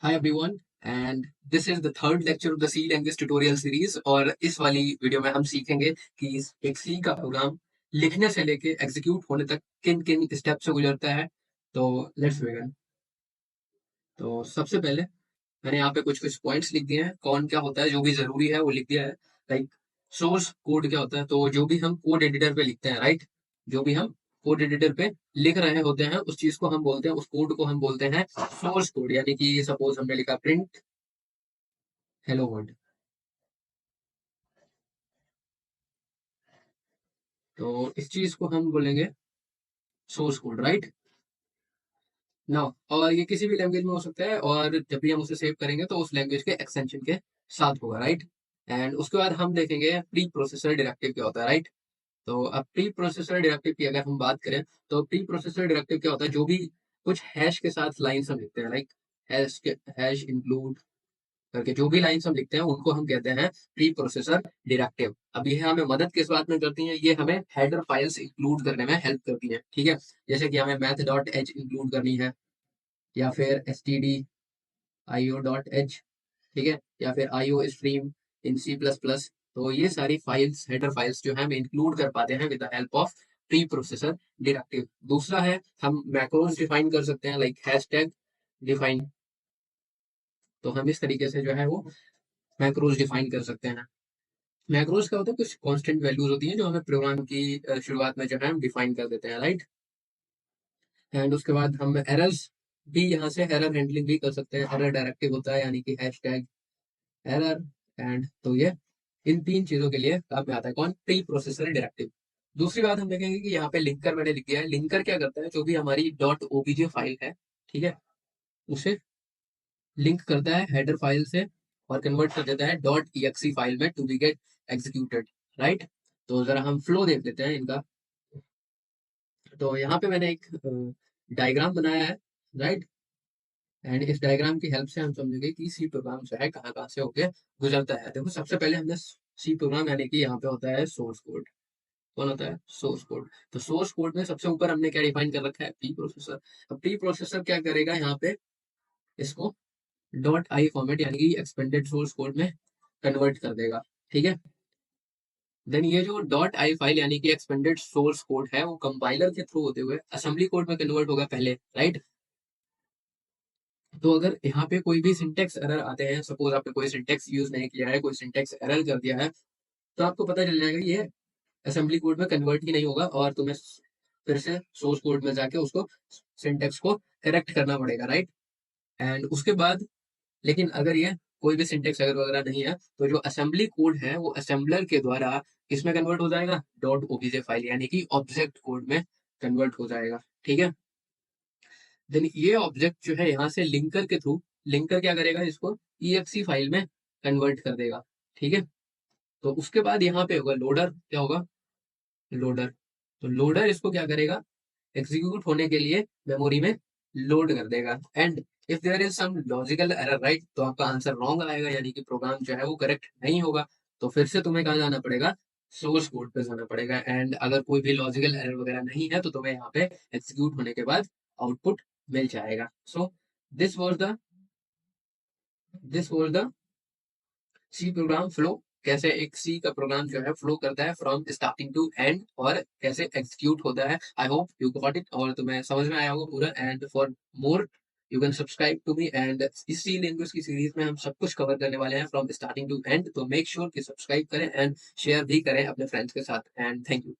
Hi everyone and this is the third lecture of the C language tutorial series. और इस वाली video में हम सीखेंगे कि एक सी का प्रोग्राम लिखने से लेके एग्जीक्यूट होने तक किन किन स्टेप से गुजरता है। तो लेट्स बिगिन। तो सबसे पहले मैंने यहाँ पे कुछ कुछ पॉइंट्स लिख दिए हैं, कौन क्या होता है, जो भी जरूरी है वो लिख दिया है। लाइक सोर्स कोड क्या होता है, तो जो भी हम कोड एडिटर पे लिखते हैं, राइट, जो भी हम कोड एडिटर पे लिख रहे होते हैं उस चीज को हम बोलते हैं, उस कोड को हम बोलते हैं सोर्स कोड। यानी कि सपोज हमने लिखा प्रिंट हेलो वर्ल्ड, तो इस चीज को हम बोलेंगे सोर्स कोड, राइट ना। और ये किसी भी लैंग्वेज में हो सकता है, और जब भी हम उसे सेव करेंगे तो उस लैंग्वेज के एक्सटेंशन के साथ होगा, राइट। एंड उसके बाद हम देखेंगे प्री प्रोसेसर डायरेक्टिव क्या होता है, राइट। तो अब प्री प्रोसेसर डायरेक्टिव की अगर हम बात करें, तो प्री प्रोसेसर डायरेक्टिव क्या होता है, जो भी कुछ हैश के साथ लाइन हम लिखते हैं, लाइक हैश के हैश इंक्लूड करके जो भी लाइंस हम लिखते हैं उनको हम कहते हैं प्री प्रोसेसर डायरेक्टिव। अब ये हमें मदद किस बात में करती हैं, ये हमें हेडर फाइल्स इंक्लूड करने में हेल्प करती हैं, ठीक है। जैसे कि हमें मैथ डॉट एच इंक्लूड करनी है, या फिर S T D I O dot H, ठीक है, या फिर I O stream in C plus plus. तो ये सारी फाइल्स, हेडर फाइल्स जो है हम इंक्लूड कर पाते हैं with the help of pre processor directive. दूसरा है हम मैक्रोज डिफाइन कर सकते हैं, लाइक हैश टैग डिफाइन। तो हम इस तरीके से जो है वो मैक्रोज डिफाइन कर सकते हैं। मैक्रोज क्या होता है, कुछ कांस्टेंट वैल्यूज होती हैं जो हमें प्रोग्राम की शुरुआत में जो है हम डिफाइन कर देते हैं, राइट। एंड उसके बाद हम एरर्स भी यहाँ से एरर हैंडलिंग भी कर सकते हैं। एरर डायरेक्टिव होता है, यानी कि हैश टैग एरर। एंड तो ये इन तीन चीजों के लिए काम में आता है, कौन, प्री प्रोसेसर डायरेक्टिव। दूसरी बात हम देखेंगे कि यहाँ पे लिंकर मैंने लिख दिया है। लिंकर क्या करता है, जो भी हमारी डॉट ओबीजे फाइल है, ठीक है, उसे लिंक करता है हेडर फाइल से और कन्वर्ट कर देता है डॉट एक्सी फाइल में to be get executed, right. तो जरा हम फ्लो देख लेते हैं इनका। तो यहाँ पे मैंने एक डायग्राम बनाया है, राइट। एंड इस डायग्राम की हेल्प से हम समझेंगे कि सी प्रोग्राम जो है कहाँ कहाँ से होके गुजरता है। देखो सबसे पहले हमने सी प्रोग्राम, यानी कि यहाँ पे होता है सोर्स कोड। कौन होता है, सोर्स कोड। तो सोर्स कोड में सबसे ऊपर हमने क्या डिफाइन कर रखा है, प्री प्रोसेसर। अब प्री प्रोसेसर क्या करेगा, यहाँ पे इसको डॉट आई फॉर्मेट यानी कि एक्सपेंडेड सोर्स कोड में कन्वर्ट कर देगा, ठीक है। देन ये जो डॉट आई फाइल यानी कि एक्सपेंडेड सोर्स कोड है, वो कंपाइलर के थ्रू होते हुए असेंबली कोड में कन्वर्ट होगा पहले, राइट। तो अगर यहाँ पे कोई भी सिंटेक्स एरर आते हैं, सपोज आपने कोई सिंटेक्स यूज नहीं किया है, कोई सिंटेक्स एरर कर दिया है, तो आपको पता चल जाएगा ये असेंबली कोड में कन्वर्ट ही नहीं होगा, और तुम्हें फिर से सोर्स कोड में जाके उसको सिंटेक्स को करेक्ट करना पड़ेगा, राइट। एंड उसके बाद, लेकिन अगर ये कोई भी सिंटेक्स अगर वगैरह नहीं है, तो जो असेंबली कोड है वो असेंबलर के द्वारा किसमें कन्वर्ट हो जाएगा, डॉट ओबीजे फाइल यानी कि ऑब्जेक्ट कोड में कन्वर्ट हो जाएगा, ठीक है। देन ये ऑब्जेक्ट जो है यहाँ से लिंकर के थ्रू, लिंकर क्या करेगा, इसको ईएक्सी फाइल में कन्वर्ट कर देगा, ठीक है। तो उसके बाद यहाँ पे होगा लोडर, क्या होगा, लोडर। तो लोडर इसको क्या करेगा, एग्जीक्यूट होने के लिए मेमोरी में लोड कर देगा। And if there is some logical error, right, तो आपका आंसर रॉन्ग आएगा, यानी कि प्रोग्राम जो है वो करेक्ट नहीं होगा। तो फिर से तुम्हें कहाँ जाना पड़ेगा, सोर्स कोड पे जाना पड़ेगा। एंड अगर कोई भी लॉजिकल एरर वगैरह नहीं है, तो तुम्हें यहाँ पे एग्जीक्यूट होने के बाद आउटपुट मिल जाएगा। So this was the this was the C program flow. कैसे एक सी का प्रोग्राम जो है फ्लो करता है फ्रॉम स्टार्टिंग टू एंड, और कैसे एग्जीक्यूट होता है। I hope you got it, और तुम्हें समझ में आया होगा पूरा। And for more you can subscribe to me. And इस सी लैंग्वेज की सीरीज में हम सब कुछ कवर करने वाले हैं फ्रॉम स्टार्टिंग टू एंड, तो मेक श्योर कि सब्सक्राइब करें एंड शेयर भी करें अपने फ्रेंड्स के साथ। And thank you.